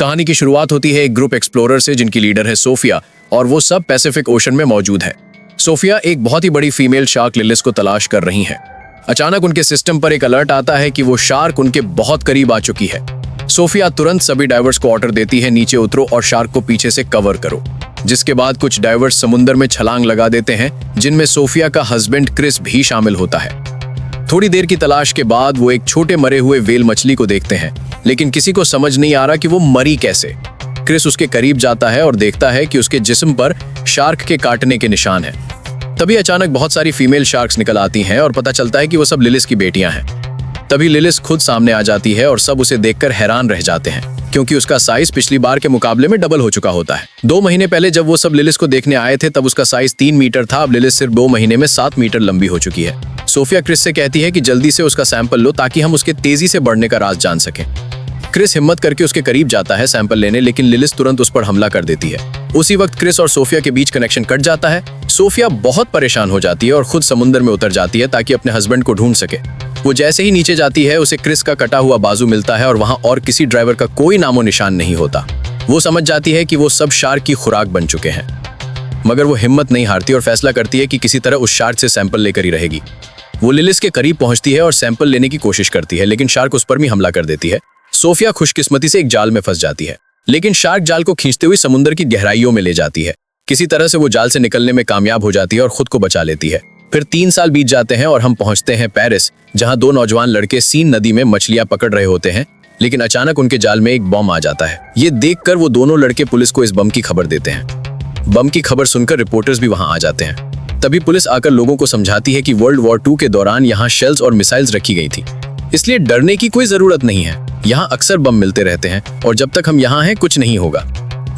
कहानी की शुरुआत होती है एक ग्रुप एक्सप्लोरर से जिनकी लीडर है सोफिया, और वो सब पैसिफिक ओशन में मौजूद है। सोफिया एक बहुत ही बड़ी फीमेल शार्क लिलिस को तलाश कर रही हैं। अचानक उनके सिस्टम पर एक अलर्ट आता है कि वो शार्क उनके बहुत करीब आ चुकी है। सोफिया तुरंत सभी डाइवर्स को ऑर्डर देती है, नीचे उतरो और शार्क को पीछे से कवर करो। जिसके बाद कुछ डाइवर्स समुद्र में छलांग लगा देते हैं, जिनमें सोफिया का हस्बैंड क्रिस भी शामिल होता है। थोड़ी देर की तलाश के बाद वो एक छोटे मरे हुए वेल मछली को देखते हैं, लेकिन किसी को समझ नहीं आ रहा कि वो मरी कैसे। क्रिस उसके करीब जाता है और देखता है कि उसके जिस्म पर शार्क के काटने के निशान हैं। तभी अचानक बहुत सारी फीमेल शार्क्स निकल आती हैं और पता चलता है कि वो सब लिलिस की बेटियां हैं। तभी लिलिस खुद सामने आ जाती है और सब उसे देखकर हैरान रह जाते हैं, क्योंकि उसका साइज पिछली बार के मुकाबले में डबल हो चुका होता है। 2 महीने पहले जब वो सब लिलिस को देखने आए थे तब उसका साइज 3 मीटर था। अब लिलिस सिर्फ 2 महीने में 7 मीटर लंबी हो चुकी है। सोफिया क्रिस से कहती है कि जल्दी से उसका सैंपल लो ताकि हम उसके तेजी से बढ़ने का राज जान सकें। क्रिस हिम्मत करके उसके करीब जाता है सैंपल लेने, लेकिन लिलिस तुरंत उस पर हमला कर देती है। उसी वक्त क्रिस और सोफिया के बीच कनेक्शन कट जाता है। सोफिया बहुत परेशान हो जाती है और खुद समुद्र में उतर जाती है ताकि अपने हस्बैंड को ढूंढ सके। वो जैसे ही नीचे जाती है उसे क्रिस का कटा हुआ बाजू मिलता है और वहां और किसी ड्राइवर का कोई नामो निशान नहीं होता। वो समझ जाती है कि वो सब शार्क की खुराक बन चुके हैं, मगर वो हिम्मत नहीं हारती और फैसला करती है कि किसी तरह उस शार्क से सैंपल लेकर ही रहेगी। वो लिलिस के करीब पहुंचती है और सैंपल लेने की कोशिश करती है, लेकिन शार्क उस पर भी हमला कर देती है। सोफिया खुशकिस्मती से एक जाल में फंस जाती है, लेकिन शार्क जाल को खींचते हुए समुद्र की गहराइयों में ले जाती है। किसी तरह से वो जाल से निकलने में कामयाब हो जाती है और खुद को बचा लेती है। फिर 3 साल बीत जाते हैं और हम पहुंचते हैं पेरिस, जहां 2 नौजवान लड़के सीन नदी में मछलियां पकड़ रहे होते हैं, लेकिन अचानक उनके जाल में एक बम आ जाता है। ये देखकर वो दोनों लड़के पुलिस को इस बम की खबर देते हैं। बम की खबर सुनकर रिपोर्टर्स भी वहां आ जाते हैं। तभी पुलिस आकर लोगों को समझाती है कि वर्ल्ड वॉर 2 के दौरान यहाँ शेल्स और मिसाइल्स रखी गई थी, इसलिए डरने की कोई जरूरत नहीं है। यहाँ अक्सर बम मिलते रहते हैं और जब तक हम यहाँ हैं कुछ नहीं होगा।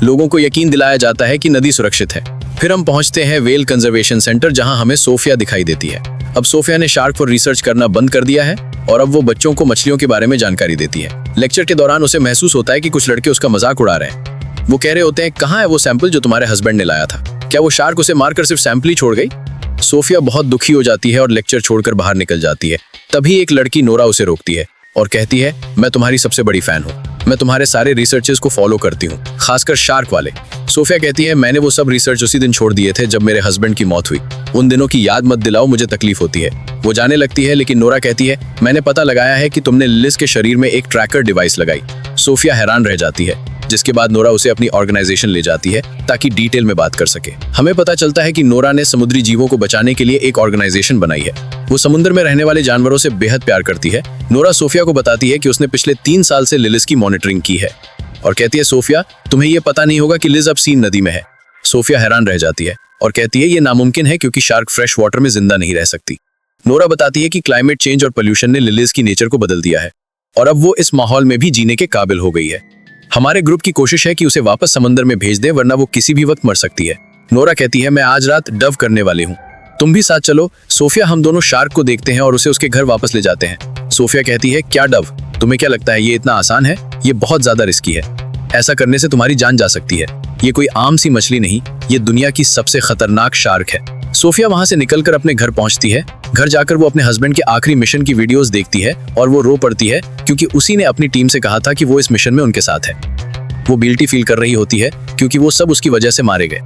लोगों को यकीन दिलाया जाता है कि नदी सुरक्षित है। फिर हम पहुंचते हैं वेल कंजर्वेशन सेंटर, जहां हमें सोफिया दिखाई देती है। अब सोफिया ने शार्क पर रिसर्च करना बंद कर दिया है और अब वो बच्चों को मछलियों के बारे में जानकारी देती है। लेक्चर के दौरान उसे महसूस होता है कि कुछ लड़के उसका मजाक उड़ा रहे हैं। वो कह रहे होते हैं, कहाँ है वो सैंपल जो तुम्हारे हस्बैंड ने लाया था? क्या वो शार्क उसे मारकर सिर्फ सैंपल ही छोड़ गई? सोफिया बहुत दुखी हो जाती है और लेक्चर छोड़कर बाहर निकल जाती है। तभी एक लड़की नोरा उसे रोकती है और कहती है, मैं तुम्हारी सबसे बड़ी फैन हूँ, मैं तुम्हारे सारे रिसर्चेस को फॉलो करती हूँ, खासकर शार्क वाले। सोफिया कहती है, मैंने वो सब रिसर्च उसी दिन छोड़ दिए थे जब मेरे हस्बैंड की मौत हुई। उन दिनों की याद मत दिलाओ, मुझे तकलीफ होती है। वो जाने लगती है, लेकिन नोरा कहती है, मैंने पता लगाया है कि तुमने लिलिस के शरीर में एक ट्रैकर डिवाइस लगाई। सोफिया हैरान रह जाती है, जिसके बाद नोरा उसे अपनी ऑर्गेनाइजेशन ले जाती है ताकि डिटेल में बात कर सके। हमें पता चलता है कि नोरा ने समुद्री जीवों को बचाने के लिए एक ऑर्गेनाइजेशन बनाई है। वो समुद्र में रहने वाले जानवरों से बेहद प्यार करती है। नोरा सोफिया को बताती है कि उसने पिछले 3 साल से लिलिस की मॉनिटरिंग की है और कहती है, सोफिया तुम्हें ये पता नहीं होगा कि लिज अब सीन नदी में है। सोफिया हैरान रह जाती है और कहती है, ये नामुमकिन है क्योंकि शार्क फ्रेश वाटर में जिंदा नहीं रह सकती। नोरा बताती है कि क्लाइमेट चेंज और पोल्यूशन ने लिलिस की नेचर को बदल दिया है और अब वो इस माहौल में भी जीने के काबिल हो गई है। हमारे ग्रुप की कोशिश है कि उसे वापस समंदर में भेज दे, वरना वो किसी भी वक्त मर सकती है। नोरा कहती है, मैं आज रात डव करने वाली हूँ, तुम भी साथ चलो। सोफिया हम दोनों शार्क को देखते हैं और उसे उसके घर वापस ले जाते हैं। सोफिया कहती है, क्या डव? तुम्हें क्या लगता है ये इतना आसान है? ये बहुत ज्यादा रिस्की है, ऐसा करने से तुम्हारी जान जा सकती है। ये कोई आम सी मछली नहीं, ये दुनिया की सबसे खतरनाक शार्क है। सोफिया वहां से निकलकर अपने घर पहुंचती है। घर जाकर वो अपने हस्बैंड के आखिरी मिशन की वीडियोस देखती है और वो रो पड़ती है, क्योंकि उसी ने अपनी टीम से कहा था कि वो इस मिशन में उनके साथ है। वो गिल्टी फील कर रही होती है क्योंकि वो सब उसकी वजह से मारे गए।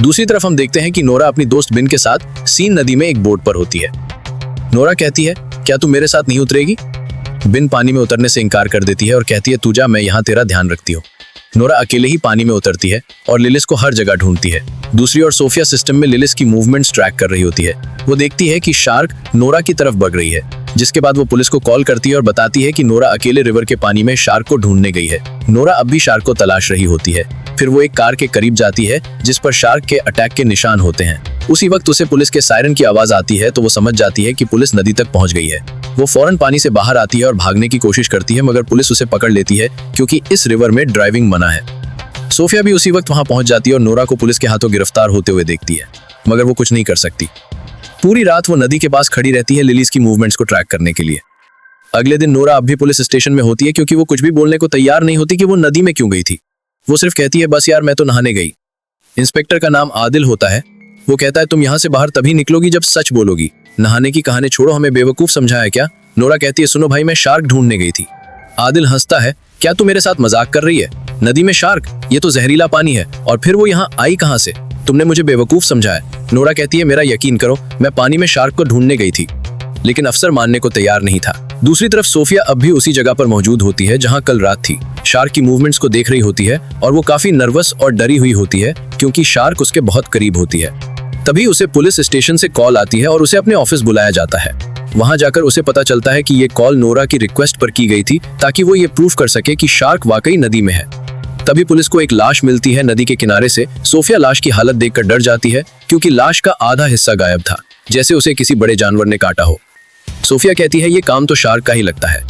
दूसरी तरफ हम देखते हैं कि नोरा अपनी दोस्त बिन के साथ सीन नदी में एक बोट पर होती है। नोरा कहती है, क्या तू मेरे साथ नहीं उतरेगी? बिन पानी में उतरने से इनकार कर देती है और कहती है, तू जा, मैं यहाँ तेरा ध्यान रखती हूँ। नोरा अकेले ही पानी में उतरती है और लिलिस को हर जगह ढूंढती है। दूसरी ओर सोफिया सिस्टम में लिलिस की मूवमेंट्स ट्रैक कर रही होती है। वो देखती है कि शार्क नोरा की तरफ बढ़ रही है, जिसके बाद वो पुलिस को कॉल करती है और बताती है कि नोरा अकेले रिवर के पानी में शार्क को ढूंढने गई है। नोरा अब भी शार्क को तलाश रही होती है। फिर वो एक कार के करीब जाती है जिस पर शार्क के अटैक के निशान होते हैं। उसी वक्त उसे पुलिस के सायरन की आवाज आती है, तो वो समझ जाती है कि पुलिस नदी तक पहुंच गई है। वो फौरन पानी से बाहर आती है और भागने की कोशिश करती है, मगर पुलिस उसे पकड़ लेती है क्योंकि इस रिवर में ड्राइविंग मना है। सोफिया भी उसी वक्त वहां पहुंच जाती है और नोरा को पुलिस के हाथों गिरफ्तार होते हुए देखती है, मगर वो कुछ नहीं कर सकती। पूरी रात वो नदी के पास खड़ी रहती है लिलिस की मूवमेंट्स को ट्रैक करने के लिए। अगले दिन नोरा अब भी पुलिस स्टेशन में होती है, क्योंकि वो कुछ भी बोलने को तैयार नहीं होती कि वो नदी में क्यों गई थी। वो सिर्फ कहती है, बस यार मैं तो नहाने गई। इंस्पेक्टर का नाम आदिल होता है। वो कहता है, तुम यहाँ से बाहर तभी निकलोगी जब सच बोलोगी। नहाने की कहानी छोड़ो, हमें बेवकूफ समझाया क्या? नोरा कहती है, सुनो भाई, मैं शार्क ढूंढने गई थी। आदिल हंसता है, क्या तू मेरे साथ मजाक कर रही है? नदी में शार्क, ये तो जहरीला पानी है, और फिर वो यहाँ आई कहाँ से? तुमने मुझे बेवकूफ समझा है। नोरा कहती है, मेरा यकीन करो, मैं पानी में शार्क को ढूंढने गई थी। लेकिन अफसर मानने को तैयार नहीं था। दूसरी तरफ सोफिया अब भी उसी जगह पर मौजूद होती है जहां कल रात थी। शार्क की मूवमेंट्स को देख रही होती है और वो काफी नर्वस और डरी हुई होती है क्योंकि शार्क उसके बहुत करीब होती है। तभी उसे पुलिस स्टेशन से कॉल आती है और उसे अपने ऑफिस बुलाया जाता है। वहां जाकर उसे पता चलता है कि ये कॉल नोरा की रिक्वेस्ट पर की गई थी ताकि वो ये प्रूफ कर सके कि शार्क वाकई नदी में है। तभी पुलिस को एक लाश मिलती है नदी के किनारे से। सोफिया लाश की हालत देखकर डर जाती है क्योंकि लाश का आधा हिस्सा गायब था, जैसे उसे किसी बड़े जानवर ने काटा हो। सोफिया कहती है, ये काम तो शार्क का ही लगता है।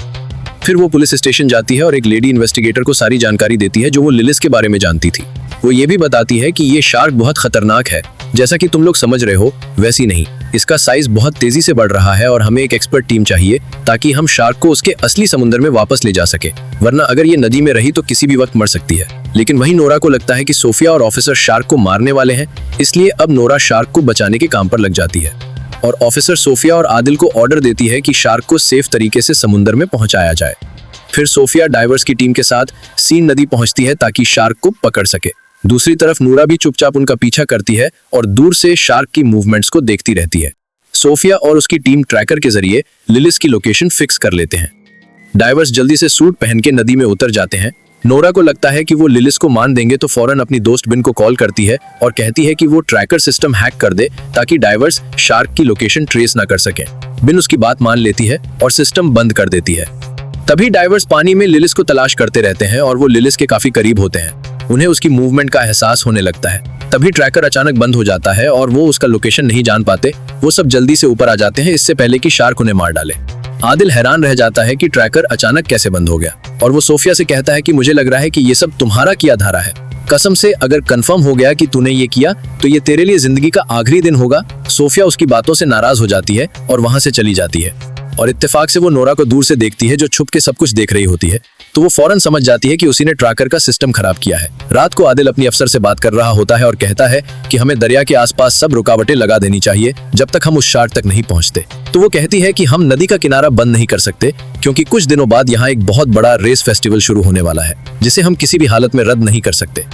फिर वो पुलिस स्टेशन जाती है और एक लेडी इन्वेस्टिगेटर को सारी जानकारी देती है जो वो लिलिस के बारे में जानती थी। वो ये भी बताती है कि ये शार्क बहुत खतरनाक है, जैसा कि तुम लोग समझ रहे हो वैसी नहीं। इसका साइज बहुत तेजी से बढ़ रहा है और हमें एक एक्सपर्ट टीम चाहिए ताकि हम शार्क को उसके असली समुद्र में वापस ले जा सके, वरना अगर ये नदी में रही तो किसी भी वक्त मर सकती है। लेकिन वहीं नोरा को लगता है कि सोफिया और ऑफिसर शार्क को मारने वाले हैं, इसलिए अब नोरा शार्क को बचाने के काम पर लग जाती है और ऑफिसर सोफिया और आदिल को ऑर्डर देती है कि शार्क को सेफ तरीके से समुद्र में पहुंचाया जाए। फिर सोफिया डाइवर्स की टीम के साथ सीन नदी पहुंचती है ताकि शार्क को पकड़ सके। दूसरी तरफ नोरा भी चुपचाप उनका पीछा करती है और दूर से शार्क की मूवमेंट्स को देखती रहती है। सोफिया और उसकी टीम ट्रैकर के जरिए लिलिस की लोकेशन फिक्स कर लेते हैं। डाइवर्स जल्दी से सूट पहन के नदी में उतर जाते हैं। नोरा को लगता है कि वो लिलिस को मान देंगे तो फौरन अपनी दोस्त बिन को कॉल करती है और कहती है कि वो ट्रैकर सिस्टम हैक कर दे ताकि डाइवर्स शार्क की लोकेशन ट्रेस ना कर सके। बिन उसकी बात मान लेती है और सिस्टम बंद कर देती है। तभी डाइवर्स पानी में लिलिस को तलाश करते रहते हैं और वो लिलिस के काफी करीब होते हैं। उन्हें उसकी मूवमेंट का एहसास होने लगता है। तभी ट्रैकर अचानक बंद हो जाता है और वो उसका लोकेशन नहीं जान पाते। वो सब जल्दी से ऊपर आ जाते हैं इससे पहले कि शार्क उन्हें मार डाले। आदिल हैरान रह जाता है कि ट्रैकर अचानक कैसे बंद हो गया और वो सोफिया से कहता है कि मुझे लग रहा है कि ये सब तुम्हारा किया धारा है। कसम से अगर कंफर्म हो गया कि तूने ये किया तो ये तेरे लिए जिंदगी का आखिरी दिन होगा। सोफिया उसकी बातों से नाराज हो जाती है और वहां से चली जाती है और इत्तेफाक से वो नोरा को दूर से देखती है जो छुप के सब कुछ देख रही होती है। तो वो फौरन समझ जाती है कि उसी ने ट्रैकर का सिस्टम खराब किया है। रात को आदिल अपनी अफसर से बात कर रहा होता है और कहता है कि हमें दरिया के आसपास सब रुकावटें लगा देनी चाहिए जब तक हम उस शार्क तक नहीं पहुंचते। तो वो कहती है कि हम नदी का किनारा बंद नहीं कर सकते क्योंकि कुछ दिनों बाद यहाँ एक बहुत बड़ा रेस फेस्टिवल शुरू होने वाला है जिसे हम किसी भी हालत में रद्द नहीं कर सकते।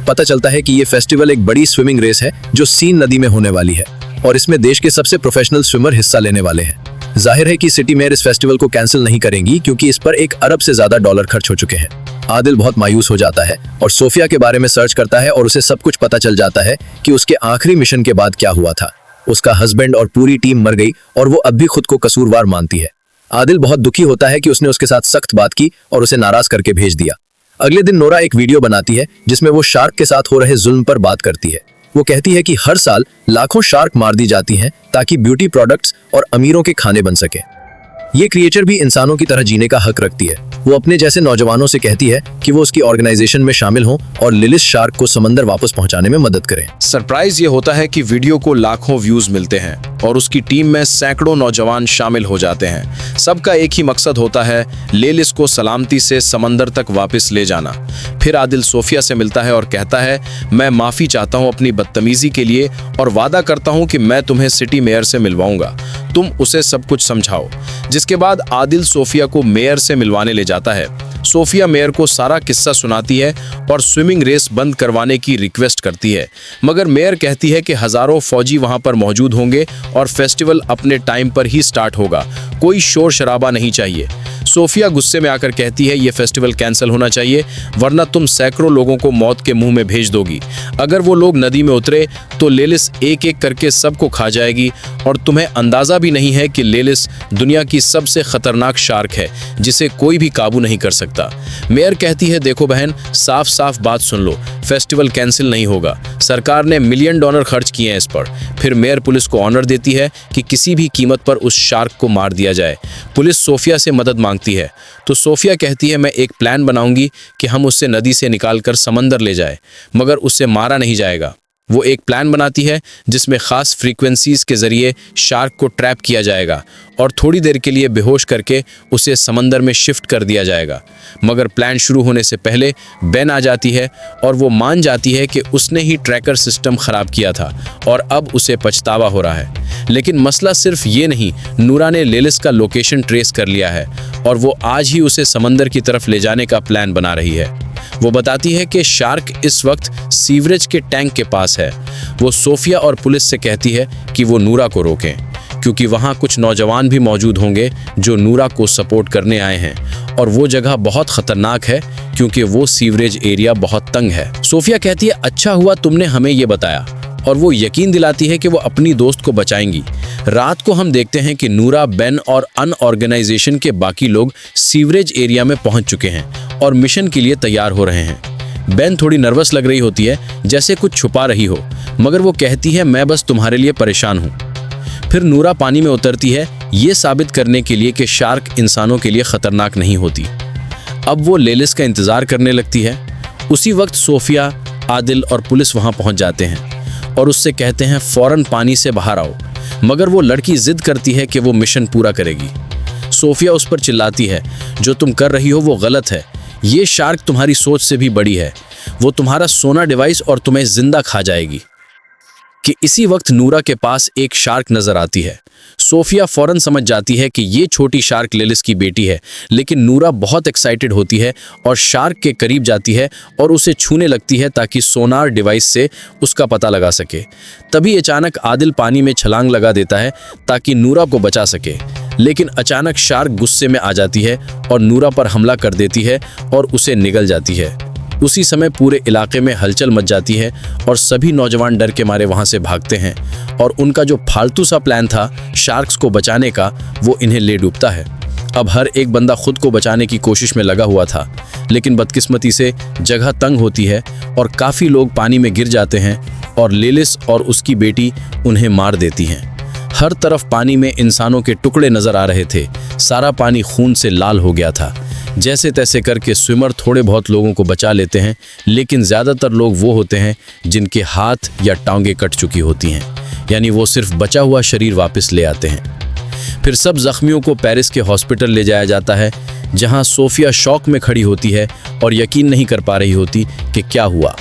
पता चलता है कि ये फेस्टिवल एक बड़ी स्विमिंग रेस है जो सीन नदी में होने वाली है और इसमें देश के सबसे प्रोफेशनल स्विमर हिस्सा लेने वाले हैं। जाहिर है कि सिटी मेयर इस फेस्टिवल को कैंसिल नहीं करेंगी क्योंकि इस पर $1 अरब से ज्यादा डॉलर खर्च हो चुके हैं। आदिल बहुत मायूस हो जाता है और सोफिया के बारे में सर्च करता है और उसे सब कुछ पता चल जाता है कि उसके आखिरी मिशन के बाद क्या हुआ था। उसका हस्बैंड और पूरी टीम मर गई और वो अब भी खुद को कसूरवार मानती है। आदिल बहुत दुखी होता है कि उसने उसके साथ सख्त बात की और उसे नाराज करके भेज दिया। अगले दिन नोरा एक वीडियो बनाती है जिसमें वो शार्क के साथ हो रहे जुल्म पर बात करती है। वो कहती है कि हर साल लाखों शार्क मार दी जाती हैं ताकि ब्यूटी प्रोडक्ट्स और अमीरों के खाने बन सके। ये क्रिएचर भी इंसानों की तरह जीने का हक रखती है। वो अपने जैसे नौजवानों से कहती है कि वो उसकी ऑर्गेनाइजेशन में शामिल हों और लिलिस शार्क को समंदर वापस पहुंचाने में मदद करें। सरप्राइज ये होता है कि वीडियो को लाखों व्यूज मिलते हैं और उसकी टीम में सैकड़ों नौजवान शामिल हो जाते हैं। सबका एक ही मकसद होता है, लिलिस को सलामती से समंदर तक वापस ले जाना। फिर आदिल सोफिया से मिलता है और कहता है, मैं माफी चाहता हूँ अपनी बदतमीजी के लिए और वादा करता हूँ कि मैं तुम्हें सिटी मेयर से मिलवाऊंगा। तुम उसे सब कुछ समझाओ। जिसके बाद आदिल सोफिया को मेयर से मिलवाने ले जाता है। सोफिया मेयर को सारा किस्सा सुनाती है और स्विमिंग रेस बंद करवाने की रिक्वेस्ट करती है, मगर मेयर कहती है कि हजारों फौजी वहां पर मौजूद होंगे और फेस्टिवल अपने टाइम पर ही स्टार्ट होगा, कोई शोर शराबा नहीं चाहिए। सोफिया गुस्से में आकर कहती है, ये फेस्टिवल कैंसिल होना चाहिए वरना तुम सैकड़ों लोगों को मौत के मुंह में भेज दोगी। अगर वो लोग नदी में उतरे तो लिलिस एक एक करके सबको खा जाएगी और तुम्हें अंदाजा भी नहीं है कि लिलिस दुनिया की सबसे खतरनाक शार्क है जिसे कोई भी काबू नहीं कर सकता। मेयर कहती है, देखो बहन, साफ साफ बात सुन लो, फेस्टिवल कैंसिल नहीं होगा। सरकार ने $1 मिलियन खर्च किए हैं इस पर। फिर मेयर पुलिस को ऑर्डर देती है कि किसी भी कीमत पर उस शार्क को मार दिया जाए। पुलिस सोफिया से मदद मांगती है तो सोफिया कहती है, मैं एक प्लान बनाऊंगी कि हम उससे नदी से निकालकर समंदर ले जाए, मगर उससे मारा नहीं जाएगा। वो एक प्लान बनाती है जिसमें खास फ्रीक्वेंसीज के जरिए शार्क को ट्रैप किया जाएगा और थोड़ी देर के लिए बेहोश करके उसे समंदर में शिफ्ट कर दिया जाएगा। मगर प्लान शुरू होने से पहले बेन आ जाती है और वो मान जाती है कि उसने ही ट्रैकर सिस्टम खराब किया था और अब उसे पछतावा हो रहा है। लेकिन मसला सिर्फ ये नहीं, नूरा ने लिलिस का लोकेशन ट्रेस कर लिया है और वो आज ही उसे समंदर की तरफ ले जाने का प्लान बना रही है। वो बताती है कि शार्क इस वक्त सीवरेज के टैंक के पास है। वो सोफिया और पुलिस से कहती है कि वो नूरा को रोकें, क्योंकि वहाँ कुछ नौजवान भी मौजूद होंगे जो नूरा को सपोर्ट करने आए हैं और वो जगह बहुत खतरनाक है क्योंकि वो सीवरेज एरिया बहुत तंग है। सोफिया कहती है अच्छा हुआ तुमने हमें ये बताया, और वो यकीन दिलाती है कि वो अपनी दोस्त को बचाएंगी। रात को हम देखते हैं कि नूरा, बेन और अनऑर्गेनाइजेशन के बाकी लोग सीवरेज एरिया में पहुंच चुके हैं और मिशन के लिए तैयार हो रहे हैं। बेन थोड़ी नर्वस लग रही होती है, जैसे कुछ छुपा रही हो, मगर वो कहती है मैं बस तुम्हारे लिए परेशान हूँ। फिर नूरा पानी में उतरती है, ये साबित करने के लिए कि शार्क इंसानों के लिए खतरनाक नहीं होती। अब वो लेलिस का इंतजार करने लगती है। उसी वक्त सोफिया, आदिल और पुलिस वहां पहुंच जाते हैं और उससे कहते हैं फौरन पानी से बाहर आओ, मगर वो लड़की जिद करती है कि वो मिशन पूरा करेगी। सोफिया उस पर चिल्लाती है जो तुम कर रही हो वो गलत है, ये शार्क तुम्हारी सोच से भी बड़ी है, वो तुम्हारा सोना डिवाइस और तुम्हें जिंदा खा जाएगी। कि इसी वक्त नूरा के पास एक शार्क नजर आती है। सोफिया फौरन समझ जाती है कि ये छोटी शार्क लिलिस की बेटी है, लेकिन नूरा बहुत एक्साइटेड होती है और शार्क के करीब जाती है और उसे छूने लगती है ताकि सोनार डिवाइस से उसका पता लगा सके। तभी अचानक आदिल पानी में छलांग लगा देता है ताकि नूरा को बचा सके, लेकिन अचानक शार्क गुस्से में आ जाती है और नूरा पर हमला कर देती है और उसे निगल जाती है। उसी समय पूरे इलाके में हलचल मच जाती है और सभी नौजवान डर के मारे वहां से भागते हैं और उनका जो फालतू सा प्लान था शार्क्स को बचाने का, वो इन्हें ले डूबता है। अब हर एक बंदा खुद को बचाने की कोशिश में लगा हुआ था, लेकिन बदकिस्मती से जगह तंग होती है और काफ़ी लोग पानी में गिर जाते हैं और लिलिस और उसकी बेटी उन्हें मार देती हैं। हर तरफ पानी में इंसानों के टुकड़े नजर आ रहे थे। सारा पानी खून से लाल हो गया था। जैसे तैसे करके स्विमर थोड़े बहुत लोगों को बचा लेते हैं, लेकिन ज़्यादातर लोग वो होते हैं जिनके हाथ या टांगें कट चुकी होती हैं, यानी वो सिर्फ बचा हुआ शरीर वापस ले आते हैं। फिर सब जख्मियों को पेरिस के हॉस्पिटल ले जाया जाता है, जहां सोफिया शॉक में खड़ी होती है और यकीन नहीं कर पा रही होती कि क्या हुआ।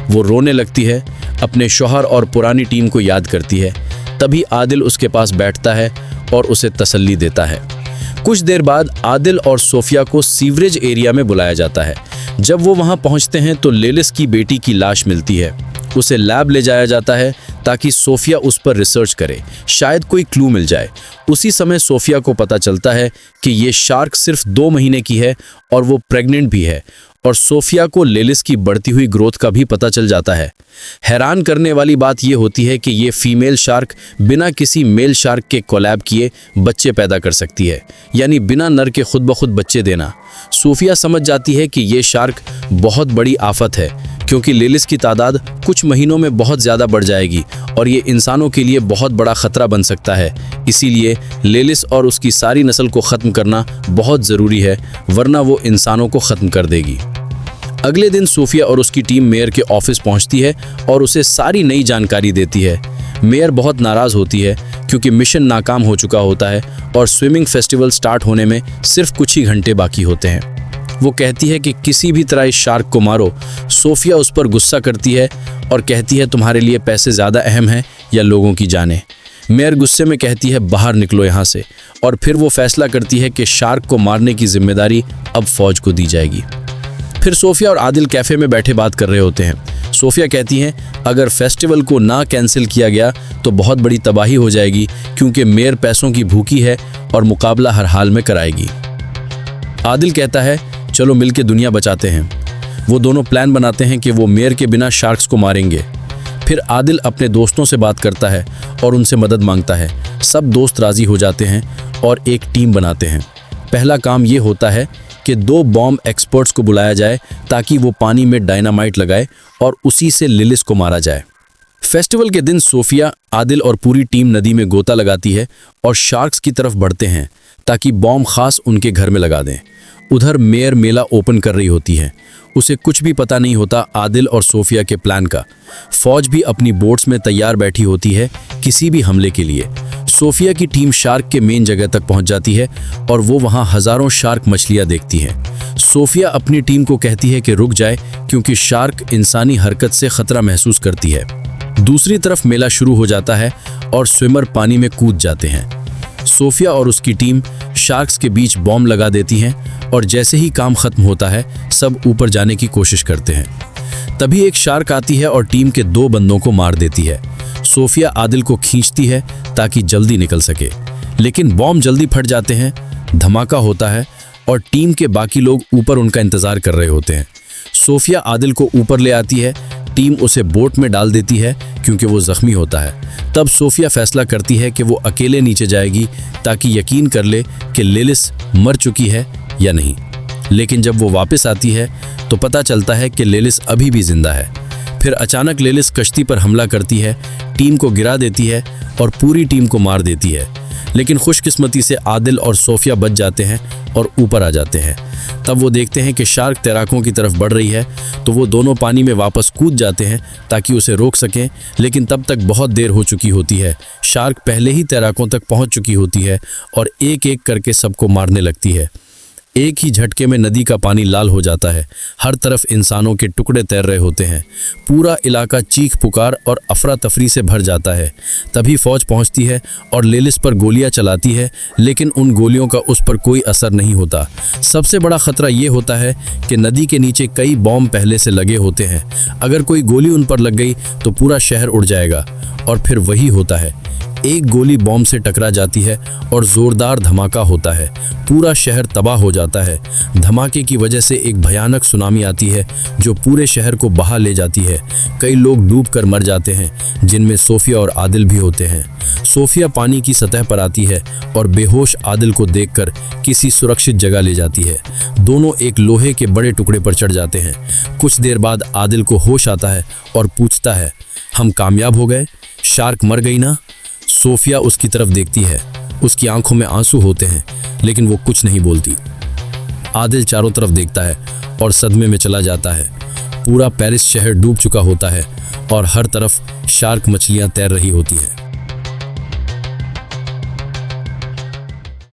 वो रोने लगती है, अपने शौहर और पुरानी टीम को याद करती है। तभी आदिल उसके पास बैठता है और उसे तसल्ली देता है। कुछ देर बाद आदिल और सोफिया को सीवरेज एरिया में बुलाया जाता है। जब वो वहां पहुंचते हैं तो लिलिस की बेटी की लाश मिलती है। उसे लैब ले जाया जाता है ताकि सोफिया उस पर रिसर्च करे, शायद कोई क्लू मिल जाए। उसी समय सोफिया को पता चलता है कि ये शार्क सिर्फ 2 महीने की है और वो प्रेग्नेंट भी है, और सोफिया को लिलिस की बढ़ती हुई ग्रोथ का भी पता चल जाता है। हैरान करने वाली बात यह होती है कि ये फीमेल शार्क बिना किसी मेल शार्क के कोलैब किए बच्चे पैदा कर सकती है, यानी बिना नर के खुद ब खुद बच्चे देना। सोफिया समझ जाती है कि ये शार्क बहुत बड़ी आफत है, क्योंकि लिलिस की तादाद कुछ महीनों में बहुत ज़्यादा बढ़ जाएगी और ये इंसानों के लिए बहुत बड़ा खतरा बन सकता है। इसीलिए लिलिस और उसकी सारी नस्ल को ख़त्म करना बहुत ज़रूरी है, वरना वो इंसानों को ख़त्म कर देगी। अगले दिन सोफिया और उसकी टीम मेयर के ऑफिस पहुंचती है और उसे सारी नई जानकारी देती है। मेयर बहुत नाराज़ होती है क्योंकि मिशन नाकाम हो चुका होता है और स्विमिंग फेस्टिवल स्टार्ट होने में सिर्फ कुछ ही घंटे बाकी होते हैं। वो कहती है कि किसी भी तरह इस शार्क को मारो। सोफिया उस पर गुस्सा करती है और कहती है तुम्हारे लिए पैसे ज़्यादा अहम हैं या लोगों की जानें। मेयर गुस्से में कहती है बाहर निकलो यहाँ से, और फिर वो फैसला करती है कि शार्क को मारने की जिम्मेदारी अब फौज को दी जाएगी। फिर सोफिया और आदिल कैफ़े में बैठे बात कर रहे होते हैं। सोफिया कहती हैं अगर फेस्टिवल को ना कैंसिल किया गया तो बहुत बड़ी तबाही हो जाएगी, क्योंकि मेयर पैसों की भूखी है और मुकाबला हर हाल में कराएगी। आदिल कहता है चलो मिलके दुनिया बचाते हैं। वो दोनों प्लान बनाते हैं कि वो मेयर के बिना शार्क्स को मारेंगे। फिर आदिल अपने दोस्तों से बात करता है और उनसे मदद मांगता है। सब दोस्त राज़ी हो जाते हैं और एक टीम बनाते हैं। पहला काम ये होता है कि 2 बॉम्ब एक्सपर्ट्स को बुलाया जाए ताकि वो पानी में डायनामाइट लगाए और उसी से लिलिस को मारा जाए। फेस्टिवल के दिन सोफिया, आदिल और पूरी टीम नदी में गोता लगाती है और शार्क्स की तरफ बढ़ते हैं ताकि बॉम्ब खास उनके घर में लगा दें। उधर मेयर मेला ओपन कर रही होती है। उसे कुछ भी पता नहीं होता आदिल और सोफिया के प्लान का। फौज भी अपनी बोट्स में तैयार बैठी होती है किसी भी हमले के लिए। सोफिया की टीम शार्क के मेन जगह तक पहुंच जाती है और वो वहां हजारों शार्क मछलियां देखती है। सोफिया अपनी टीम को कहती है कि रुक जाए, क्योंकि शार्क इंसानी हरकत से खतरा महसूस करती है। दूसरी तरफ मेला शुरू हो जाता है और स्विमर पानी में कूद जाते हैं। सोफिया और उसकी टीम शार्क्स के बीच बॉम्ब लगा देती हैं और जैसे ही काम खत्म होता है सब ऊपर जाने की कोशिश करते हैं। तभी एक शार्क आती है और टीम के 2 बंदों को मार देती है। सोफिया आदिल को खींचती है ताकि जल्दी निकल सके, लेकिन बॉम्ब जल्दी फट जाते हैं, धमाका होता है और टीम के बाकी लोग ऊपर उनका इंतजार कर रहे होते हैं। सोफिया आदिल को ऊपर ले आती है, टीम उसे बोट में डाल देती है क्योंकि वो जख्मी होता है। तब सोफिया फैसला करती है कि वो अकेले नीचे जाएगी ताकि यकीन कर ले कि लेलिस मर चुकी है या नहीं। लेकिन जब वो वापस आती है तो पता चलता है कि लेलिस अभी भी जिंदा है। फिर अचानक लेलिस कश्ती पर हमला करती है, टीम को गिरा देती है और पूरी टीम को मार देती है। लेकिन खुशकिस्मती से आदिल और सोफिया बच जाते हैं और ऊपर आ जाते हैं। तब वो देखते हैं कि शार्क तैराकों की तरफ बढ़ रही है, तो वो दोनों पानी में वापस कूद जाते हैं ताकि उसे रोक सकें, लेकिन तब तक बहुत देर हो चुकी होती है। शार्क पहले ही तैराकों तक पहुंच चुकी होती है और एक एक करके सबको मारने लगती है। एक ही झटके में नदी का पानी लाल हो जाता है, हर तरफ इंसानों के टुकड़े तैर रहे होते हैं। पूरा इलाका चीख पुकार और अफरा तफरी से भर जाता है। तभी फौज पहुंचती है और लेलिस पर गोलियां चलाती है, लेकिन उन गोलियों का उस पर कोई असर नहीं होता। सबसे बड़ा खतरा ये होता है कि नदी के नीचे कई बॉम्ब पहले से लगे होते हैं। अगर कोई गोली उन पर लग गई तो पूरा शहर उड़ जाएगा। और फिर वही होता है, एक गोली बॉम्ब से टकरा जाती है और जोरदार धमाका होता है। पूरा शहर तबाह हो जाता है। धमाके की वजह से एक भयानक सुनामी आती है जो पूरे शहर को बहा ले जाती है। कई लोग डूबकर मर जाते हैं, जिनमें सोफिया और आदिल भी होते हैं। सोफिया पानी की सतह पर आती है और बेहोश आदिल को देखकर किसी सुरक्षित जगह ले जाती है। दोनों एक लोहे के बड़े टुकड़े पर चढ़ जाते हैं। कुछ देर बाद आदिल को होश आता है और पूछता है, हम कामयाब हो गए? शार्क मर गई ना? सोफिया उसकी तरफ देखती है, उसकी आंखों में आंसू होते हैं, लेकिन वो कुछ नहीं बोलती। आदिल चारों तरफ देखता है और सदमे में चला जाता है। पूरा पेरिस शहर डूब चुका होता है और हर तरफ शार्क मछलियां तैर रही होती हैं।